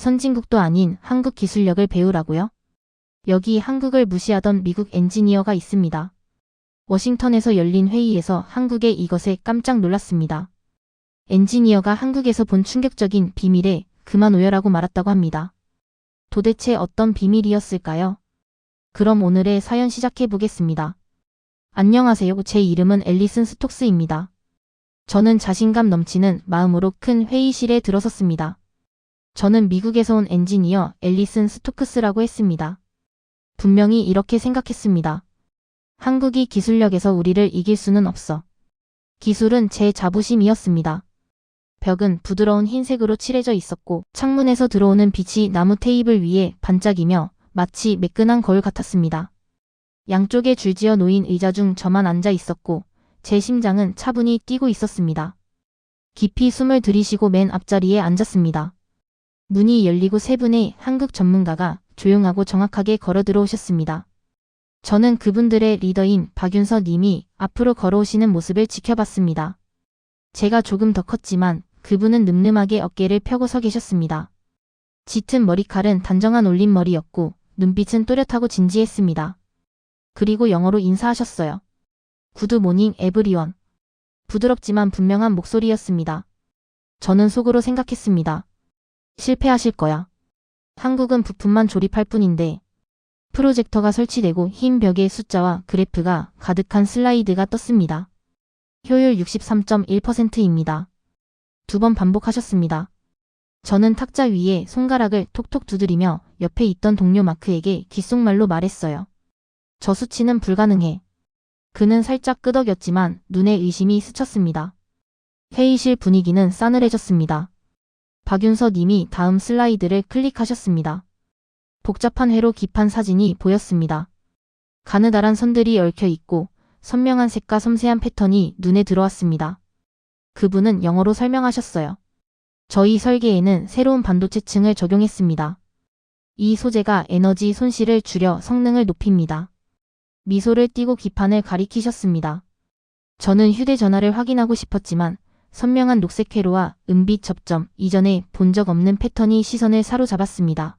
선진국도 아닌 한국 기술력을 배우라고요? 여기 한국을 무시하던 미국 엔지니어가 있습니다. 워싱턴에서 열린 회의에서 한국의 이것에 깜짝 놀랐습니다. 엔지니어가 한국에서 본 충격적인 비밀에 그만 오열하고 말았다고 합니다. 도대체 어떤 비밀이었을까요? 그럼 오늘의 사연 시작해 보겠습니다. 안녕하세요. 제 이름은 앨리슨 스톡스입니다. 저는 자신감 넘치는 마음으로 큰 회의실에 들어섰습니다. 저는 미국에서 온 엔지니어 앨리슨 스토크스라고 했습니다. 분명히 이렇게 생각했습니다. 한국이 기술력에서 우리를 이길 수는 없어. 기술은 제 자부심이었습니다. 벽은 부드러운 흰색으로 칠해져 있었고 창문에서 들어오는 빛이 나무 테이블 위에 반짝이며 마치 매끈한 거울 같았습니다. 양쪽에 줄지어 놓인 의자 중 저만 앉아 있었고 제 심장은 차분히 뛰고 있었습니다. 깊이 숨을 들이쉬고 맨 앞자리에 앉았습니다. 문이 열리고 세 분의 한국 전문가가 조용하고 정확하게 걸어 들어오셨습니다. 저는 그분들의 리더인 박윤서 님이 앞으로 걸어오시는 모습을 지켜봤습니다. 제가 조금 더 컸지만 그분은 늠름하게 어깨를 펴고 서 계셨습니다. 짙은 머리칼은 단정한 올림머리였고 눈빛은 또렷하고 진지했습니다. 그리고 영어로 인사하셨어요. 구드 모닝 에브리원. 부드럽지만 분명한 목소리였습니다. 저는 속으로 생각했습니다. 실패하실 거야. 한국은 부품만 조립할 뿐인데. 프로젝터가 설치되고 흰 벽에 숫자와 그래프가 가득한 슬라이드가 떴습니다. 효율 63.1%입니다. 2번 반복하셨습니다. 저는 탁자 위에 손가락을 톡톡 두드리며 옆에 있던 동료 마크에게 귓속말로 말했어요. 저 수치는 불가능해. 그는 살짝 끄덕였지만 눈에 의심이 스쳤습니다. 회의실 분위기는 싸늘해졌습니다. 박윤서 님이 다음 슬라이드를 클릭하셨습니다. 복잡한 회로 기판 사진이 보였습니다. 가느다란 선들이 얽혀 있고 선명한 색과 섬세한 패턴이 눈에 들어왔습니다. 그분은 영어로 설명하셨어요. 저희 설계에는 새로운 반도체층을 적용했습니다. 이 소재가 에너지 손실을 줄여 성능을 높입니다. 미소를 띠고 기판을 가리키셨습니다. 저는 휴대전화를 확인하고 싶었지만 선명한 녹색 회로와 은빛 접점, 이전에 본 적 없는 패턴이 시선을 사로잡았습니다.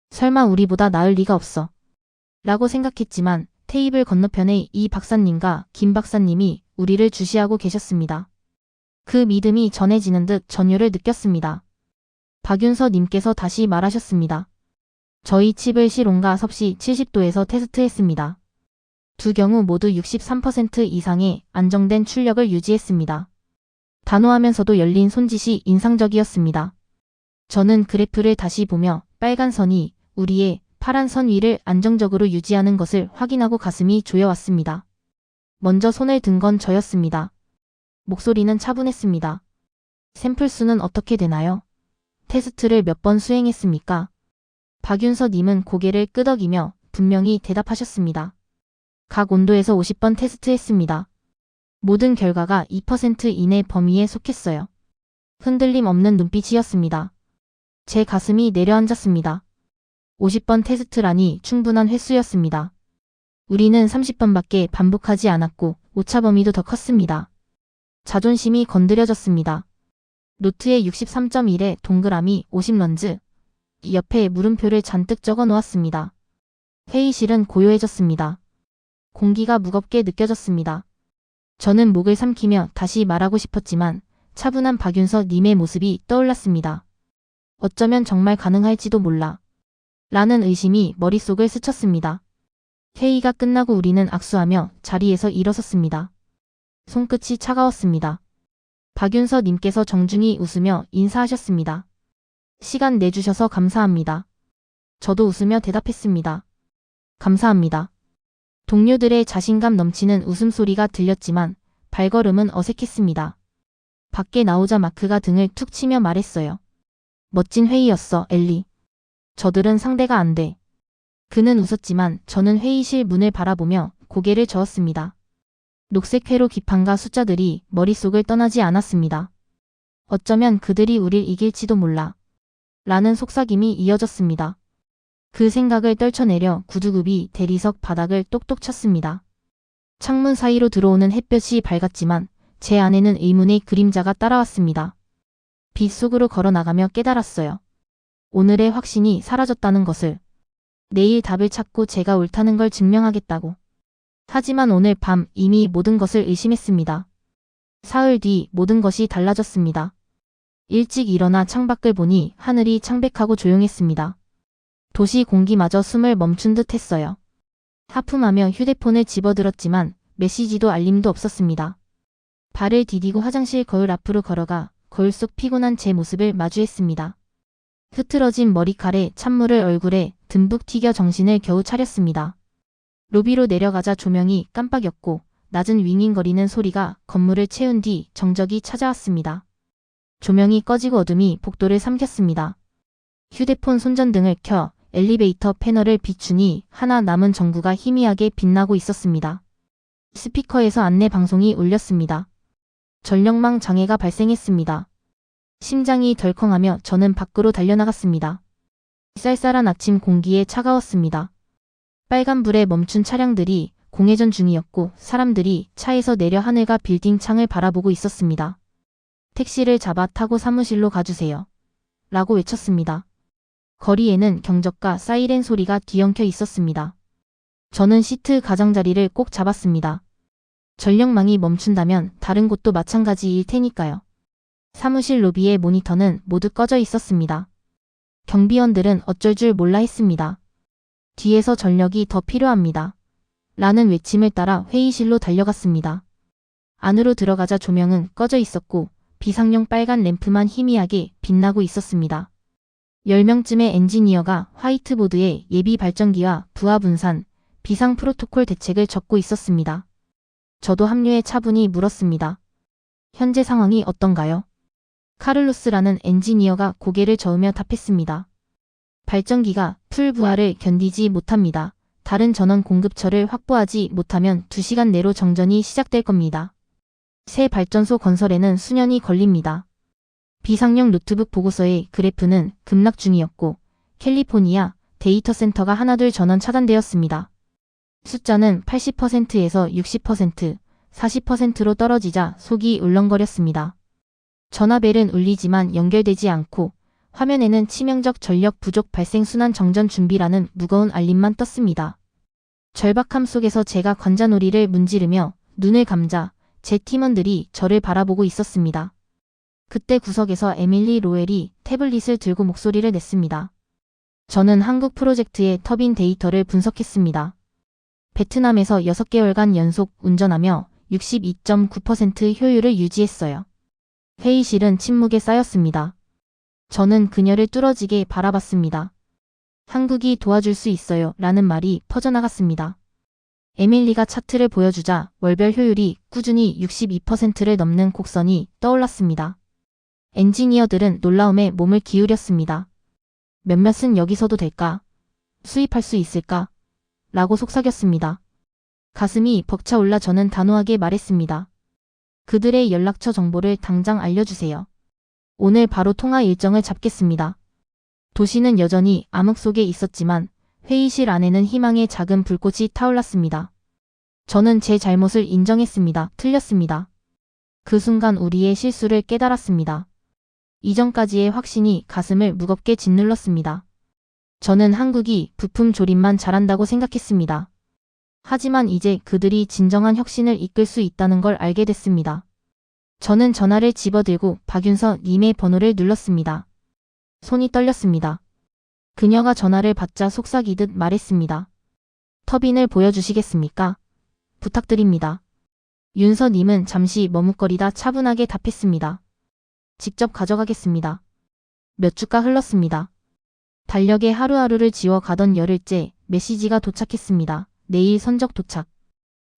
설마 우리보다 나을 리가 없어. 라고 생각했지만 테이블 건너편에 이 박사님과 김 박사님이 우리를 주시하고 계셨습니다. 그 믿음이 전해지는 듯 전율을 느꼈습니다. 박윤서 님께서 다시 말하셨습니다. 저희 칩을 실온과 섭씨 70도에서 테스트했습니다. 두 경우 모두 63% 이상의 안정된 출력을 유지했습니다. 단호하면서도 열린 손짓이 인상적이었습니다. 저는 그래프를 다시 보며 빨간 선이 우리의 파란 선 위를 안정적으로 유지하는 것을 확인하고 가슴이 조여왔습니다. 먼저 손을 든 건 저였습니다. 목소리는 차분했습니다. 샘플 수는 어떻게 되나요? 테스트를 몇 번 수행했습니까? 박윤서 님은 고개를 끄덕이며 분명히 대답하셨습니다. 각 온도에서 50번 테스트했습니다. 모든 결과가 2% 이내 범위에 속했어요. 흔들림 없는 눈빛이었습니다. 제 가슴이 내려앉았습니다. 50번 테스트라니 충분한 횟수였습니다. 우리는 30번밖에 반복하지 않았고 오차 범위도 더 컸습니다. 자존심이 건드려졌습니다. 노트에 63.1에 동그라미 50런즈, 옆에 물음표를 잔뜩 적어 놓았습니다. 회의실은 고요해졌습니다. 공기가 무겁게 느껴졌습니다. 저는 목을 삼키며 다시 말하고 싶었지만 차분한 박윤서 님의 모습이 떠올랐습니다. 어쩌면 정말 가능할지도 몰라. 라는 의심이 머릿속을 스쳤습니다. 회의가 끝나고 우리는 악수하며 자리에서 일어섰습니다. 손끝이 차가웠습니다. 박윤서 님께서 정중히 웃으며 인사하셨습니다. 시간 내주셔서 감사합니다. 저도 웃으며 대답했습니다. 감사합니다. 동료들의 자신감 넘치는 웃음소리가 들렸지만 발걸음은 어색했습니다. 밖에 나오자 마크가 등을 툭 치며 말했어요. 멋진 회의였어, 엘리. 저들은 상대가 안 돼. 그는 웃었지만 저는 회의실 문을 바라보며 고개를 저었습니다. 녹색 회로 기판과 숫자들이 머릿속을 떠나지 않았습니다. 어쩌면 그들이 우릴 이길지도 몰라. 라는 속삭임이 이어졌습니다. 그 생각을 떨쳐내려 구두굽이 대리석 바닥을 똑똑 쳤습니다. 창문 사이로 들어오는 햇볕이 밝았지만 제 안에는 의문의 그림자가 따라왔습니다. 빛 속으로 걸어나가며 깨달았어요. 오늘의 확신이 사라졌다는 것을. 내일 답을 찾고 제가 옳다는 걸 증명하겠다고. 하지만 오늘 밤 이미 모든 것을 의심했습니다. 사흘 뒤 모든 것이 달라졌습니다. 일찍 일어나 창밖을 보니 하늘이 창백하고 조용했습니다. 도시 공기마저 숨을 멈춘 듯 했어요. 하품하며 휴대폰을 집어들었지만 메시지도 알림도 없었습니다. 발을 디디고 화장실 거울 앞으로 걸어가 거울 속 피곤한 제 모습을 마주했습니다. 흐트러진 머리칼에 찬물을 얼굴에 듬뿍 튀겨 정신을 겨우 차렸습니다. 로비로 내려가자 조명이 깜빡였고 낮은 윙윙거리는 소리가 건물을 채운 뒤 정적이 찾아왔습니다. 조명이 꺼지고 어둠이 복도를 삼켰습니다. 휴대폰 손전등을 켜 엘리베이터 패널을 비추니 하나 남은 전구가 희미하게 빛나고 있었습니다. 스피커에서 안내 방송이 울렸습니다. 전력망 장애가 발생했습니다. 심장이 덜컹하며 저는 밖으로 달려나갔습니다. 쌀쌀한 아침 공기에 차가웠습니다. 빨간불에 멈춘 차량들이 공회전 중이었고 사람들이 차에서 내려 하늘과 빌딩 창을 바라보고 있었습니다. 택시를 잡아 타고 사무실로 가주세요. 라고 외쳤습니다. 거리에는 경적과 사이렌 소리가 뒤엉켜 있었습니다. 저는 시트 가장자리를 꼭 잡았습니다. 전력망이 멈춘다면 다른 곳도 마찬가지일 테니까요. 사무실 로비의 모니터는 모두 꺼져 있었습니다. 경비원들은 어쩔 줄 몰라 했습니다. 뒤에서 전력이 더 필요합니다. 라는 외침을 따라 회의실로 달려갔습니다. 안으로 들어가자 조명은 꺼져 있었고 비상용 빨간 램프만 희미하게 빛나고 있었습니다. 10명쯤의 엔지니어가 화이트보드에 예비 발전기와 부하 분산, 비상 프로토콜 대책을 적고 있었습니다. 저도 합류해 차분히 물었습니다. 현재 상황이 어떤가요? 카를로스라는 엔지니어가 고개를 저으며 답했습니다. 발전기가 풀 부하를 견디지 못합니다. 다른 전원 공급처를 확보하지 못하면 2시간 내로 정전이 시작될 겁니다. 새 발전소 건설에는 수년이 걸립니다. 비상용 노트북 보고서의 그래프는 급락 중이었고 캘리포니아 데이터 센터가 하나둘 전원 차단되었습니다. 숫자는 80%에서 60%, 40%로 떨어지자 속이 울렁거렸습니다. 전화벨은 울리지만 연결되지 않고 화면에는 치명적 전력 부족 발생 순환 정전 준비라는 무거운 알림만 떴습니다. 절박함 속에서 제가 관자놀이를 문지르며 눈을 감자 제 팀원들이 저를 바라보고 있었습니다. 그때 구석에서 에밀리 로엘이 태블릿을 들고 목소리를 냈습니다. 저는 한국 프로젝트의 터빈 데이터를 분석했습니다. 베트남에서 6개월간 연속 운전하며 62.9% 효율을 유지했어요. 회의실은 침묵에 쌓였습니다. 저는 그녀를 뚫어지게 바라봤습니다. 한국이 도와줄 수 있어요 라는 말이 퍼져나갔습니다. 에밀리가 차트를 보여주자 월별 효율이 꾸준히 62%를 넘는 곡선이 떠올랐습니다. 엔지니어들은 놀라움에 몸을 기울였습니다. 몇몇은 여기서도 될까? 수입할 수 있을까? 라고 속삭였습니다. 가슴이 벅차올라 저는 단호하게 말했습니다. 그들의 연락처 정보를 당장 알려주세요. 오늘 바로 통화 일정을 잡겠습니다. 도시는 여전히 암흑 속에 있었지만 회의실 안에는 희망의 작은 불꽃이 타올랐습니다. 저는 제 잘못을 인정했습니다. 틀렸습니다. 그 순간 우리의 실수를 깨달았습니다. 이전까지의 확신이 가슴을 무겁게 짓눌렀습니다. 저는 한국이 부품 조립만 잘한다고 생각했습니다. 하지만 이제 그들이 진정한 혁신을 이끌 수 있다는 걸 알게 됐습니다. 저는 전화를 집어들고 박윤서 님의 번호를 눌렀습니다. 손이 떨렸습니다. 그녀가 전화를 받자 속삭이듯 말했습니다. 터빈을 보여주시겠습니까? 부탁드립니다. 윤서 님은 잠시 머뭇거리다 차분하게 답했습니다. 직접 가져가겠습니다. 몇 주가 흘렀습니다. 달력에 하루하루를 지워 가던 열흘째 메시지가 도착했습니다. 내일 선적 도착.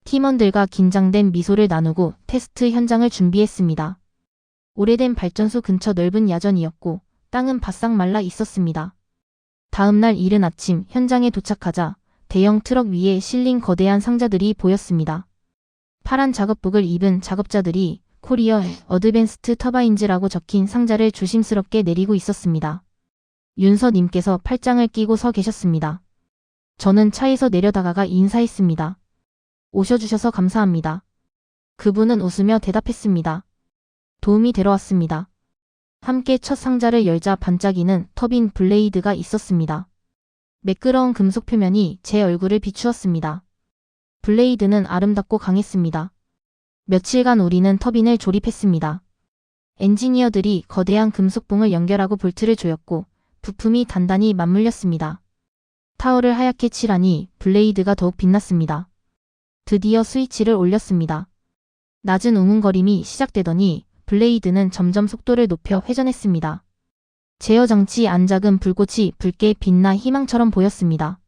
팀원들과 긴장된 미소를 나누고 테스트 현장을 준비했습니다. 오래된 발전소 근처 넓은 야전이었고 땅은 바싹 말라 있었습니다. 다음 날 이른 아침 현장에 도착하자 대형 트럭 위에 실린 거대한 상자들이 보였습니다. 파란 작업복을 입은 작업자들이 코리어 어드밴스트 터바인즈라고 적힌 상자를 조심스럽게 내리고 있었습니다. 윤서님께서 팔짱을 끼고 서 계셨습니다. 저는 차에서 내려다가가 인사했습니다. 오셔주셔서 감사합니다. 그분은 웃으며 대답했습니다. 도움이 되러 왔습니다. 함께 첫 상자를 열자 반짝이는 터빈 블레이드가 있었습니다. 매끄러운 금속 표면이 제 얼굴을 비추었습니다. 블레이드는 아름답고 강했습니다. 며칠간 우리는 터빈을 조립했습니다. 엔지니어들이 거대한 금속봉을 연결하고 볼트를 조였고 부품이 단단히 맞물렸습니다. 타워를 하얗게 칠하니 블레이드가 더욱 빛났습니다. 드디어 스위치를 올렸습니다. 낮은 웅웅거림이 시작되더니 블레이드는 점점 속도를 높여 회전했습니다. 제어 장치 안작은 불꽃이 붉게 빛나 희망처럼 보였습니다.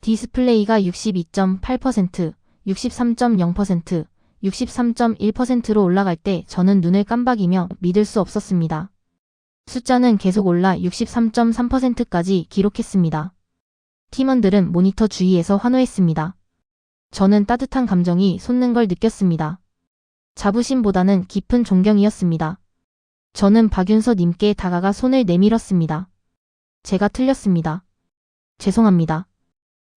디스플레이가 62.8%, 63.0%, 63.1%로 올라갈 때 저는 눈을 깜박이며 믿을 수 없었습니다. 숫자는 계속 올라 63.3%까지 기록했습니다. 팀원들은 모니터 주위에서 환호했습니다. 저는 따뜻한 감정이 솟는 걸 느꼈습니다. 자부심보다는 깊은 존경이었습니다. 저는 박윤서 님께 다가가 손을 내밀었습니다. 제가 틀렸습니다. 죄송합니다.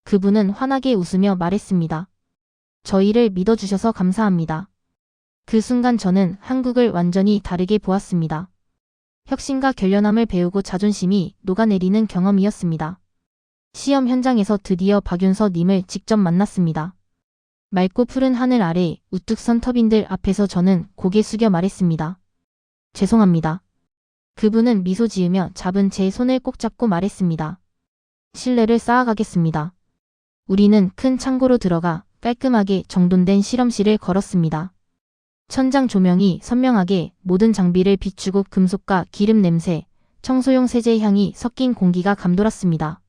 그분은 환하게 웃으며 말했습니다. 저희를 믿어주셔서 감사합니다. 그 순간 저는 한국을 완전히 다르게 보았습니다. 혁신과 결연함을 배우고 자존심이 녹아내리는 경험이었습니다. 시험 현장에서 드디어 박윤서 님을 직접 만났습니다. 맑고 푸른 하늘 아래 우뚝 선 터빈들 앞에서 저는 고개 숙여 말했습니다. 죄송합니다. 그분은 미소 지으며 잡은 제 손을 꼭 잡고 말했습니다. 신뢰를 쌓아가겠습니다. 우리는 큰 창고로 들어가 깔끔하게 정돈된 실험실을 걸었습니다. 천장 조명이 선명하게 모든 장비를 비추고 금속과 기름 냄새, 청소용 세제 향이 섞인 공기가 감돌았습니다.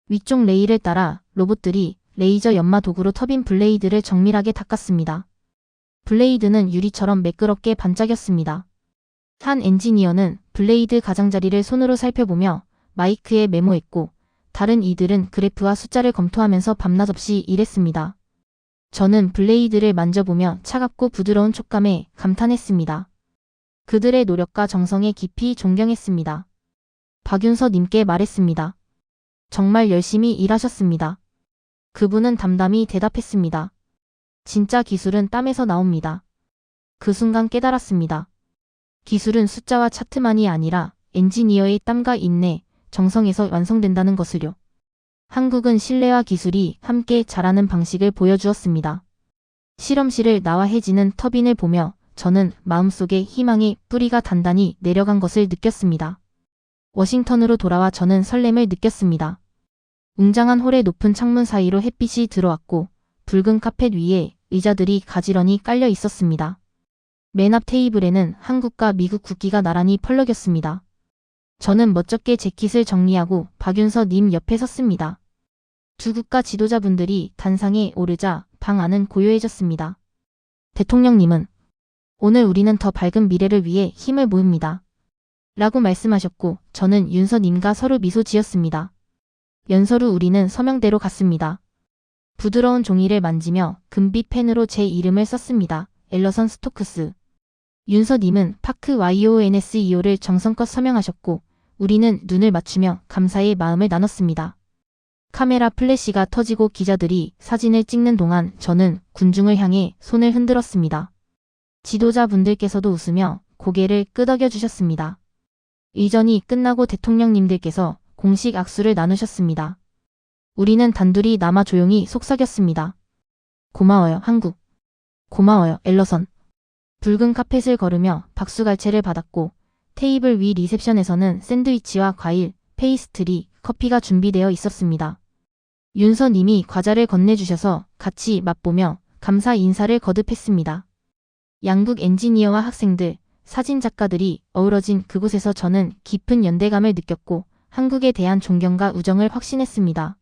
위쪽 레일을 따라 로봇들이 레이저 연마 도구로 터빈 블레이드를 정밀하게 닦았습니다. 블레이드는 유리처럼 매끄럽게 반짝였습니다. 한 엔지니어는 블레이드 가장자리를 손으로 살펴보며 마이크에 메모했고 다른 이들은 그래프와 숫자를 검토하면서 밤낮 없이 일했습니다. 저는 블레이드를 만져보며 차갑고 부드러운 촉감에 감탄했습니다. 그들의 노력과 정성에 깊이 존경했습니다. 박윤서 님께 말했습니다. 정말 열심히 일하셨습니다. 그분은 담담히 대답했습니다. 진짜 기술은 땀에서 나옵니다. 그 순간 깨달았습니다. 기술은 숫자와 차트만이 아니라 엔지니어의 땀과 인내, 정성에서 완성된다는 것을요. 한국은 신뢰와 기술이 함께 자라는 방식을 보여주었습니다. 실험실을 나와 해지는 터빈을 보며 저는 마음속에 희망의 뿌리가 단단히 내려간 것을 느꼈습니다. 워싱턴으로 돌아와 저는 설렘을 느꼈습니다. 웅장한 홀의 높은 창문 사이로 햇빛이 들어왔고 붉은 카펫 위에 의자들이 가지런히 깔려 있었습니다. 맨 앞 테이블에는 한국과 미국 국기가 나란히 펄럭였습니다. 저는 멋쩍게 재킷을 정리하고 박윤서 님 옆에 섰습니다. 두 국가 지도자분들이 단상에 오르자 방 안은 고요해졌습니다. 대통령님은 오늘 우리는 더 밝은 미래를 위해 힘을 모읍니다. 라고 말씀하셨고 저는 윤서 님과 서로 미소 지었습니다. 연설 후 우리는 서명대로 갔습니다. 부드러운 종이를 만지며 금빛 펜으로 제 이름을 썼습니다. 앨러선 스토크스. 윤서 님은 파크 YONSEO를 정성껏 서명하셨고 우리는 눈을 맞추며 감사의 마음을 나눴습니다. 카메라 플래시가 터지고 기자들이 사진을 찍는 동안 저는 군중을 향해 손을 흔들었습니다. 지도자분들께서도 웃으며 고개를 끄덕여 주셨습니다. 이전이 끝나고 대통령님들께서 공식 악수를 나누셨습니다. 우리는 단둘이 남아 조용히 속삭였습니다. 고마워요, 한국. 고마워요, 앨러선. 붉은 카펫을 걸으며 박수갈채를 받았고 테이블 위 리셉션에서는 샌드위치와 과일, 페이스트리, 커피가 준비되어 있었습니다. 윤서 님이 과자를 건네주셔서 같이 맛보며 감사 인사를 거듭했습니다. 양국 엔지니어와 학생들, 사진작가들이 어우러진 그곳에서 저는 깊은 연대감을 느꼈고 한국에 대한 존경과 우정을 확신했습니다.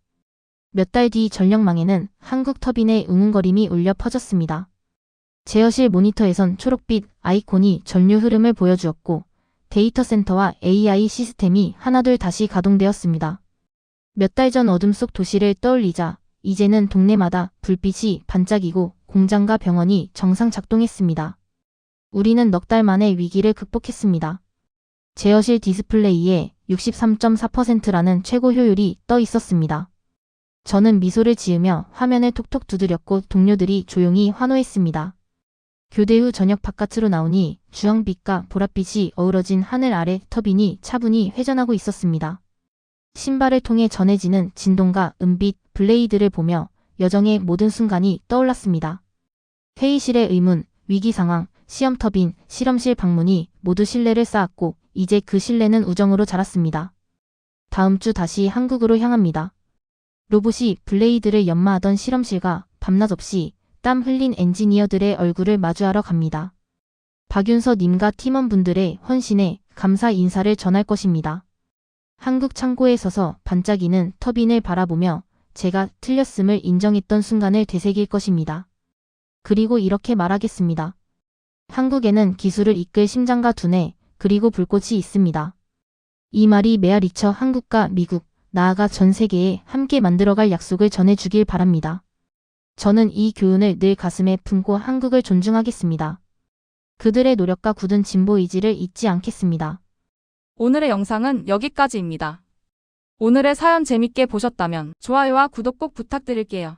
몇 달 뒤 전력망에는 한국 터빈의 웅웅거림이 울려 퍼졌습니다. 제어실 모니터에선 초록빛 아이콘이 전류 흐름을 보여주었고 데이터 센터와 AI 시스템이 하나둘 다시 가동되었습니다. 몇 달 전 어둠 속 도시를 떠올리자 이제는 동네마다 불빛이 반짝이고 공장과 병원이 정상 작동했습니다. 우리는 넉 달 만에 위기를 극복했습니다. 제어실 디스플레이에 63.4%라는 최고 효율이 떠 있었습니다. 저는 미소를 지으며 화면을 톡톡 두드렸고 동료들이 조용히 환호했습니다. 교대 후 저녁 바깥으로 나오니 주황빛과 보랏빛이 어우러진 하늘 아래 터빈이 차분히 회전하고 있었습니다. 신발을 통해 전해지는 진동과 은빛 블레이드를 보며 여정의 모든 순간이 떠올랐습니다. 회의실의 의문, 위기 상황, 시험 터빈, 실험실 방문이 모두 신뢰를 쌓았고 이제 그 신뢰는 우정으로 자랐습니다. 다음 주 다시 한국으로 향합니다. 로봇이 블레이드를 연마하던 실험실과 밤낮 없이 땀 흘린 엔지니어들의 얼굴을 마주하러 갑니다. 박윤서 님과 팀원분들의 헌신에 감사 인사를 전할 것입니다. 한국 창고에 서서 반짝이는 터빈을 바라보며 제가 틀렸음을 인정했던 순간을 되새길 것입니다. 그리고 이렇게 말하겠습니다. 한국에는 기술을 이끌 심장과 두뇌, 그리고 불꽃이 있습니다. 이 말이 메아리쳐 한국과 미국, 나아가 전 세계에 함께 만들어갈 약속을 전해주길 바랍니다. 저는 이 교훈을 늘 가슴에 품고 한국을 존중하겠습니다. 그들의 노력과 굳은 진보 의지를 잊지 않겠습니다. 오늘의 영상은 여기까지입니다. 오늘의 사연 재밌게 보셨다면 좋아요와 구독 꼭 부탁드릴게요.